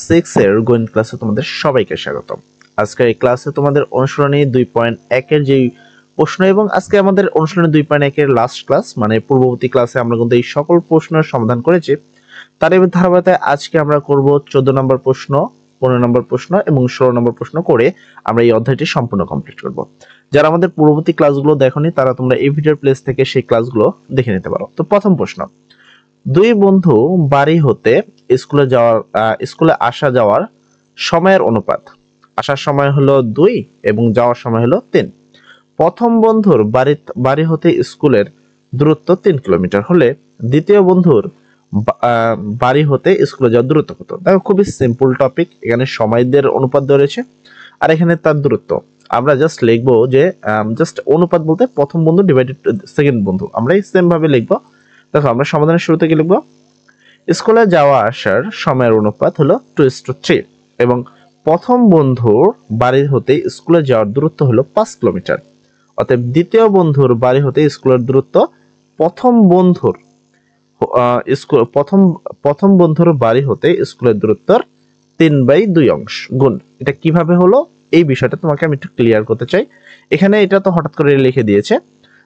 6 এর গণিত ক্লাসে তোমাদের সবাইকে স্বাগতম। আজকের এই ক্লাসে তোমাদের অনুশীলনী 2.1 এর যে প্রশ্ন এবং আজকে আমাদের অনুশীলনী 2.1 এর লাস্ট ক্লাস, মানে পূর্ববর্তী ক্লাসে আমরা কিন্তু এই সকল প্রশ্নের সমাধান করেছি। তার এই ধারাবাহিকতায় আজকে আমরা করব 14 নম্বর প্রশ্ন, 15 নম্বর প্রশ্ন এবং 16 নম্বর প্রশ্ন করে আমরা এই অধ্যায়টি সম্পূর্ণ কমপ্লিট করব। যারা আমাদের পূর্ববর্তী ক্লাসগুলো দেখোনি তারা তোমরা এই ভিডিওর প্লেস থেকে সেই ক্লাসগুলো দেখে নিতে পারো। তো প্রথম প্রশ্ন, দুই বন্ধু বাড়ি হতে স্কুলে আসা যাওয়ার সময়ের অনুপাত। আসার সময় হলো 2 এবং যাওয়ার সময় হলো 3। প্রথম বন্ধুর বাড়ি হতে স্কুলের দূরত্ব 3 কিলোমিটার হলে দ্বিতীয় বন্ধুর বাড়ি হতে স্কুলে যাওয়ার দূরত্ব কত? দেখো, খুবই সিম্পল টপিক। এখানে সময়দের অনুপাত দেওয়া রয়েছে আর এখানে তার দূরত্ব। আমরা জাস্ট লিখবো যে জাস্ট অনুপাত বলতে প্রথম বন্ধু ডিভাইডেড সেকেন্ড বন্ধু, আমরা এই সেম ভাবে লিখবো। দেখো, আমরা সমাধানের শুরুতে কি লিখবো? স্কুলে যাওয়া আসার সময়ের অনুপাত হলো 2:3 এবং প্রথম বন্ধুর বাড়ি হতে স্কুলে যাওয়ার দূরত্ব হলো 5 কিলোমিটার। অতএব দ্বিতীয় বন্ধুর বাড়ি হতে স্কুলের দূরত্ব প্রথম বন্ধুর বাড়ি হতে স্কুলের দূরত্বের 3/2 অংশ গুণ। এটা কিভাবে হলো এই বিষয়টা তোমাকে আমি একটু ক্লিয়ার করতে চাই। এখানে এটা তো হঠাৎ করে লিখে দিয়েছে।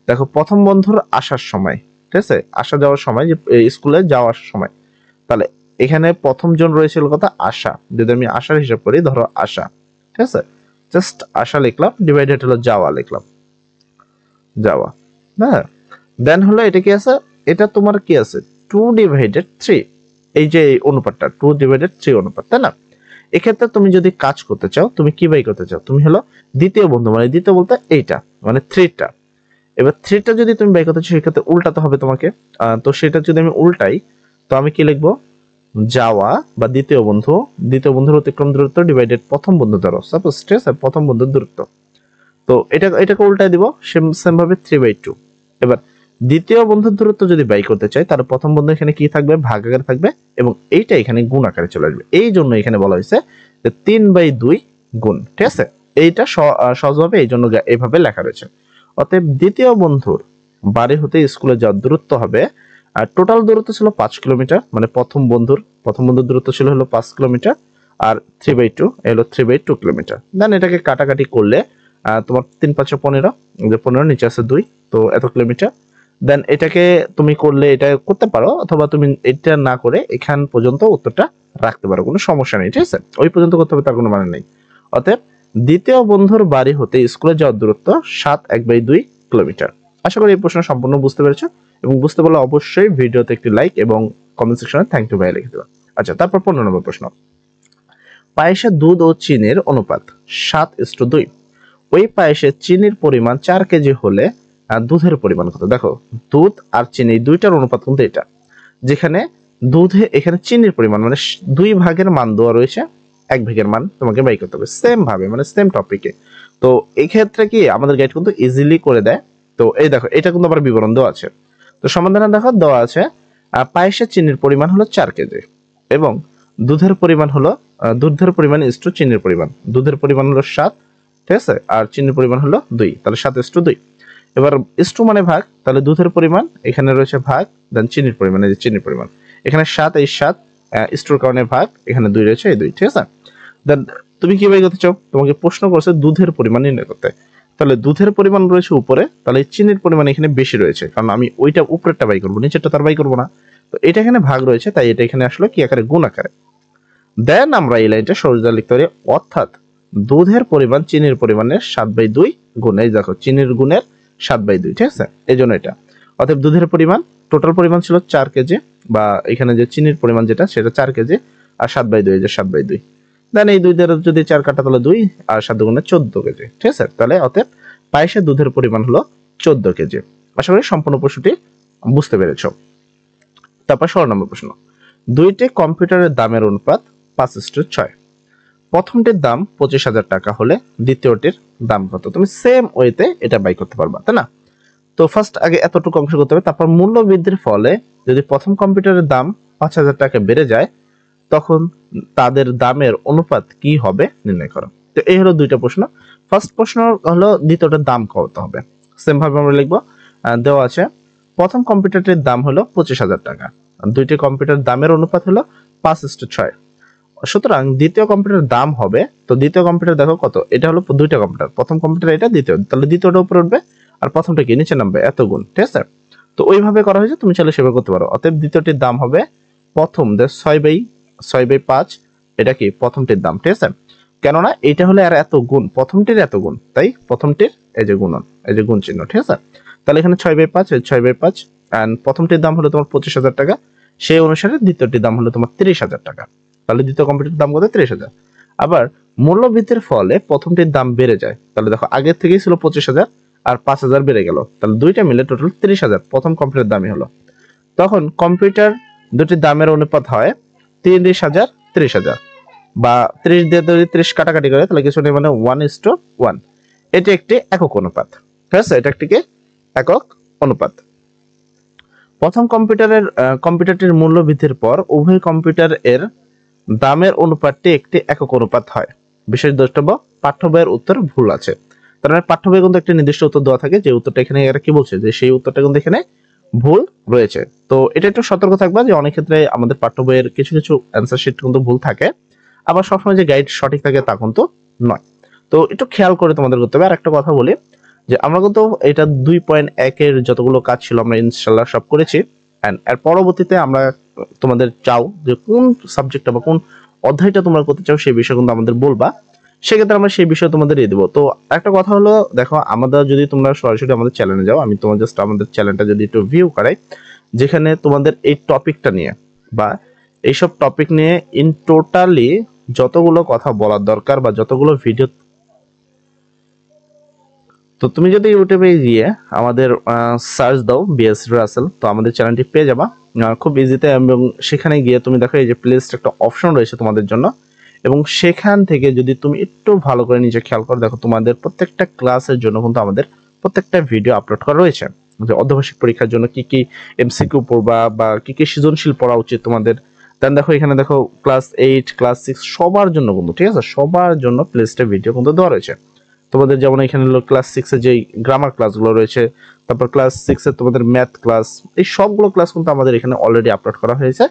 দেখো, প্রথম বন্ধুর আসার সময়, ঠিক আছে, আসা যাওয়ার সময়, যে স্কুলে যাওয়ার সময়, তাহলে এখানে প্রথম জন রয়েছিল কথা আশা। যদি আমি আশার হিসাব করি, ধরো আশা, ঠিক আছে, জাস্ট আশা লিখলাম, ডিভাইডেড হলো যাওয়া লিখলাম, যাওয়া। হ্যাঁ, দেন হলো এটা কি আছে, এটা তোমার কি আছে 2/3। এই যে অনুপাতটা 2/3 অনুপাত, তাই না? এক্ষেত্রে তুমি যদি কাজ করতে চাও, তুমি কি বাই করতে চাও, তুমি হলো দ্বিতীয় বন্ধু, মানে দ্বিতীয় বলতে এইটা মানে 3টা। এবার 3টা যদি তুমি বাই করতে চাও সেক্ষেত্রে উল্টাতে হবে তোমাকে। তো সেটা যদি আমি উল্টাই, তো আমি কি লিখবো? যাওয়া বা দ্বিতীয় বন্ধুর অতিক্রম দূরত্ব ডিভাইডেড প্রথম বন্ধু ধরো, সাপোজ, ঠিক আছে, প্রথম বন্ধুর দূরত্ব। তো এটাকে উল্টাই দিব সেম ভাবে 3/2। এবার দ্বিতীয় বন্ধুর দূরত্ব যদি বাই করতে চাই, তাহলে প্রথম বন্ধু এখানে কি থাকবে? ভাগ আকারে থাকবে এবং এইটা এখানে গুণ আকারে চলে আসবে। এই জন্য এখানে বলা হয়েছে যে 3/2 গুণ, ঠিক আছে। এইটা সহজভাবে এই জন্য এইভাবে লেখা রয়েছে। অতএব দ্বিতীয় বন্ধুর বাড়ি হতে স্কুলে যাওয়ার দূরত্ব হবে, আর টোটাল দূরত্ব ছিল 5 কিলোমিটার, মানে প্রথম বন্ধুর দূরত্ব ছিল হলো 5 কিলোমিটার, আর 3/2 হলো 3/2 কিলোমিটার। দেন এটাকে কাটাকাটি করলে তোমার 3×5 = 15, যে 15 নিচে আছে 2, তো এত কিলোমিটার। দেন এটাকে তুমি করলে এটা করতে পারো, অথবা তুমি এটা না করে এখান পর্যন্ত উত্তরটা রাখতে পারো, কোনো সমস্যা নেই, ঠিক আছে। ওই পর্যন্ত করতে হবে তার কোনো মানে নেই। অতএব দ্বিতীয় বন্ধুর বাড়ি হতে স্কুলে যাওয়ার দূরত্ব 7/2 কিলোমিটার। আশা করি এই প্রশ্ন সম্পূর্ণ বুঝতে পেরেছো, এবং বুঝতে পারলে অবশ্যই ভিডিওতে একটি লাইক এবং কমেন্ট সেকশনে থ্যাংক ইউ ভাই লিখে দেবা। আচ্ছা, তারপর 15 নম্বর প্রশ্ন, পায়েসে দুধ ও চিনির অনুপাত 7:2। ওই পায়েসে চিনির পরিমাণ 4 কেজি হলে দুধের পরিমাণ কত? দেখো, দুধ আর চিনি দুইটার অনুপাত কিন্তু এটা, যেখানে দুধে এখানে চিনির পরিমাণ মানে 2 ভাগের মান দেওয়া রয়েছে, 1 ভাগের মান তোমাকে বাই করতে হবে সেম ভাবে, মানে সেম টপিকে। তো এই ক্ষেত্রে কি আমাদের গাইড কিন্তু ইজিলি করে দেয়। তো এই দেখো, এটা কিন্তু আবার বিবরণ দেওয়া আছে। তো সমাধানে দেখো দেওয়া আছে, পায়েসে চিনির পরিমাণ হলো 4 কেজি এবং দুধের পরিমাণ চিনির পরিমাণ, দুধের পরিমাণ হলো 7, ঠিক আছে, আর চিনির পরিমাণ হলো 2, তাহলে 7:2। এবার ইস্টু মানে ভাগ, তাহলে দুধের পরিমাণ এখানে রয়েছে ভাগ, দেন চিনির পরিমাণ, এই যে চিনির পরিমাণ এখানে 7, এই 7 ইস্টুর কারণে ভাগ, এখানে 2 রয়েছে, এই 2, ঠিক আছে। দেন তুমি কি বাই করতে চাও? তোমাকে প্রশ্ন করছে দুধের পরিমাণ নির্ণয় করতে। তাহলে দুধের পরিমাণ রয়েছে উপরে, তাহলে চিনির পরিমাণ এখানে বেশি রয়েছে, কারণ আমি ওইটা উপরেরটা বাই করবো, নিচেরটা তার বাই করবো না। তো এটা এখানে ভাগ রয়েছে, তাই এটা এখানে আসলে কি আকারে? গুণ আকারে। দেন আমরা এই লাইনটা সহজে লিখতে পারি, অর্থাৎ দুধের পরিমাণ চিনির পরিমাণের 7/2 গুণ, এই দেখো চিনির গুণের 7/2, ঠিক আছে, এই জন্য এটা। অতএব দুধের পরিমাণ টোটাল পরিমাণ ছিল 4 কেজি, বা এখানে যে চিনির পরিমাণ যেটা সেটা 4 কেজি, আর 7/2, এই যে 7/2। দেন এই 2 দ্বারা যদি 4 কাটা, তাহলে 2, আর 7 গুণে 14 কেজি, ঠিক আছে। তাহলে অতএব পায়েসে দুধের পরিমাণ হলো 14 কেজি। আশা করি সম্পূর্ণ প্রশ্নটি বুঝতে পেরেছো। তারপর 16 নম্বর প্রশ্ন, দুইটি কম্পিউটারের দামের অনুপাত 5:6। প্রথমটির দাম 25,000 টাকা হলে দ্বিতীয়টির দাম কত? তুমি সেম ওয়েতে এটা বাই করতে পারবা, তাই না? তো ফার্স্ট আগে এতটুকু অংশ করতে হবে, তারপর মূল্য বৃদ্ধির ফলে যদি প্রথম কম্পিউটারের দাম 5,000 টাকা বেড়ে যায়, তখন তাদের দামের অনুপাত কি হবে নির্ণয় করো। তো এই হলো দুইটা প্রশ্ন। ফার্স্ট প্রশ্ন হলো দ্বিতীয়টার দাম কত হবে, সেম ভাবে আমরা লিখবো। দেওয়া আছে প্রথম কম্পিউটারটির দাম হলো 25,000 টাকা, দুইটি কম্পিউটার দামের অনুপাত হলো 5:6। সুতরাং দ্বিতীয় কম্পিউটার দাম হবে, তো দ্বিতীয় কম্পিউটার দেখো কত, এটা হলো দুইটা কম্পিউটার, প্রথম কম্পিউটার এটা, দ্বিতীয়, তাহলে দ্বিতীয়টা উপরে উঠবে আর প্রথমটা কি নিচে নামবে, এত গুণ, ঠিক আছে। তো ওইভাবে করা হয়েছে, তুমি চাইলে সেভাবে করতে পারো। অতএব দ্বিতীয়টির দাম হবে প্রথম 6/5, এটা কি প্রথমটির দাম, ঠিক আছে। কেননা এটা হলে আর এত গুণ, প্রথমটির এত গুণ, তাই প্রথমটির এই যে গুণন, এই যে গুণ চিহ্ন, ঠিক আছে। তাহলে এখানে 6/5, 6/5 এন্ড প্রথমটির দাম হলো তোমার 25,000 টাকা, সেই অনুসারে দ্বিতীয়টির দাম হলো তোমার 30,000 টাকা। তাহলে দ্বিতীয় কম্পিউটারের দাম কত, 30,000। আবার মূল্যবৃদ্ধির ফলে প্রথমটির দাম বেড়ে যায়, তাহলে দেখো আগের থেকেই ছিল 25,000 আর 5,000 বেড়ে গেল, তাহলে দুইটা মিলে টোটাল 30,000 প্রথম কম্পিউটার দামই হলো। তখন কম্পিউটার দুটির দামের অনুপাত হয় 30,000 30,000, বা 30 দিয়ে যদি 30 কাটাকাটি করে তাহলে কিছু নেই, মানে 1:1। এটি একটি একক অনুপাত, ঠিক আছে, এটা একটি একক অনুপাত। প্রথম কম্পিউটারটির মূল্য বৃদ্ধির পর উভয় কম্পিউটার এর দামের অনুপাতটি একটি একক অনুপাত হয়। বিশেষ দ্রষ্টব্য, পাঠ্য বইয়ের উত্তর ভুল আছে। তার মানে পাঠ্য বইয়ে কিন্তু একটা নির্দিষ্ট উত্তর দেওয়া থাকে, যে উত্তরটা এখানে এরা কি বলছে, যে সেই উত্তরটা কিন্তু এখানে ভুল রয়েছে। তো এটা একটু সতর্ক থাকবা, যে অনেক ক্ষেত্রে আমাদের পাঠ্য বইয়ের কিছু কিছু অ্যান্সার শিট কিন্তু ভুল থাকে, আবার সবসময় যে গাইড সঠিক থাকে তা কিন্তু নয়। তো একটু খেয়াল করে তোমাদের করতে হবে। আর একটা কথা বলি, যে আমরা কিন্তু এটা 2.1 যতগুলো কাজ ছিল আমরা ইনশাল্লাহ সব করেছি, এন্ড এর পরবর্তীতে আমরা তোমাদের চাও যে কোন সাবজেক্টটা বা কোন অধ্যায়টা তোমরা করতে চাও সেই বিষয়ে কিন্তু আমাদের বলবা, সেক্ষেত্রে আমরা সেই বিষয়ে তোমাদের দিয়ে দেবো। তো একটা কথা হলো, দেখো আমাদের যদি তোমরা সরাসরি আমাদের চ্যানেলে যাও, আমি তোমার জাস্ট আমাদের চ্যানেলটা যদি একটু ভিউ করাই, যেখানে তোমাদের এই টপিকটা নিয়ে বা এইসব টপিক নিয়ে ইন টোটালি যতগুলো কথা বলার দরকার বা যতগুলো ভিডিও, তো তুমি যদি ইউটিউবে গিয়ে আমাদের সার্চ দাও বিএস রাসেল, তো আমাদের চ্যানেলটি পেয়ে যাবা খুব ইজিতে। এবং সেখানে গিয়ে তুমি দেখো এই যে প্লেলিস্ট একটা অপশন রয়েছে তোমাদের জন্য, এবং সেখান থেকে যদি তুমি একটু ভালো করে নিচে খেয়াল করো, দেখো তোমাদের প্রত্যেকটা ক্লাসের জন্য কিন্তু আমাদের প্রত্যেকটা ভিডিও আপলোড করা রয়েছে, যে অর্ধবার্ষিক পরীক্ষার জন্য কি কি এমসিকিউ পড়বা বা কি কি সৃজনশীল পড়া উচিত তোমাদের। দেন দেখো এখানে দেখো ক্লাস 8 ক্লাস 6 সবার জন্য কিন্তু, ঠিক আছে, সবার জন্য প্লেলিস্টে ভিডিও কিন্তু দেওয়া রয়েছে তোমাদের। যেমন এখানে হলো ক্লাস 6 এর যেই গ্রামার ক্লাসগুলো রয়েছে, তারপর ক্লাস 6 এর তোমাদের ম্যাথ ক্লাস, এই সবগুলো ক্লাস কিন্তু আমাদের এখানে অলরেডি আপলোড করা হয়েছে।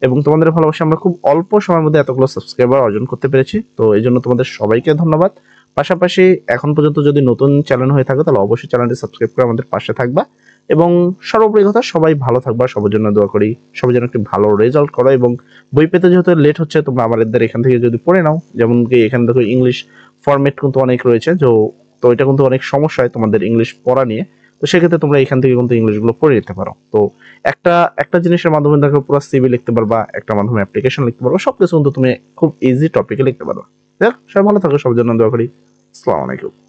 এবং তোমাদের ভালোবাসা আমরা খুব অল্প সময়ের মধ্যে এতগুলো সাবস্ক্রাইবার অর্জন করতে পেরেছি, তো এই জন্য তোমাদের সবাইকে ধন্যবাদ। পাশাপাশি এখন পর্যন্ত যদি নতুন চ্যানেল হয়ে থাকে তাহলে অবশ্যই চ্যানেলটি সাবস্ক্রাইব করে আমাদের পাশে থাকবা। এবং সর্বোপরি কথা, সবাই ভালো থাকবা, সবার জন্য দোয়া করি, সবার জন্য একটি ভালো রেজাল্ট করো। এবং বই পেতে যেহেতু লেট হচ্ছে, তোমরা আমাদের এখান থেকে যদি পড়ে নাও, যেমন কি এখানে দেখো ইংলিশ ফরম্যাট কিন্তু অনেক রয়েছে, তো এটা কিন্তু অনেক সমস্যা হয় তোমাদের ইংলিশ পড়া নিয়ে। তো সেক্ষেত্রে তোমরা এখান থেকে কিন্তু ইংলিশগুলো পড়ে নিতে পারো। তো একটা একটা জিনিসের মাধ্যমে দেখো পুরো সিভি লিখতে পারবা, একটা মাধ্যমে অ্যাপ্লিকেশন লিখতে পারবা, সবকিছু কিন্তু তুমি খুব ইজি টপিকে লিখতে পারো। দেখ সবাই ভালো থাকো, সবার জন্য দোয়া করি। আসসালামু আলাইকুম।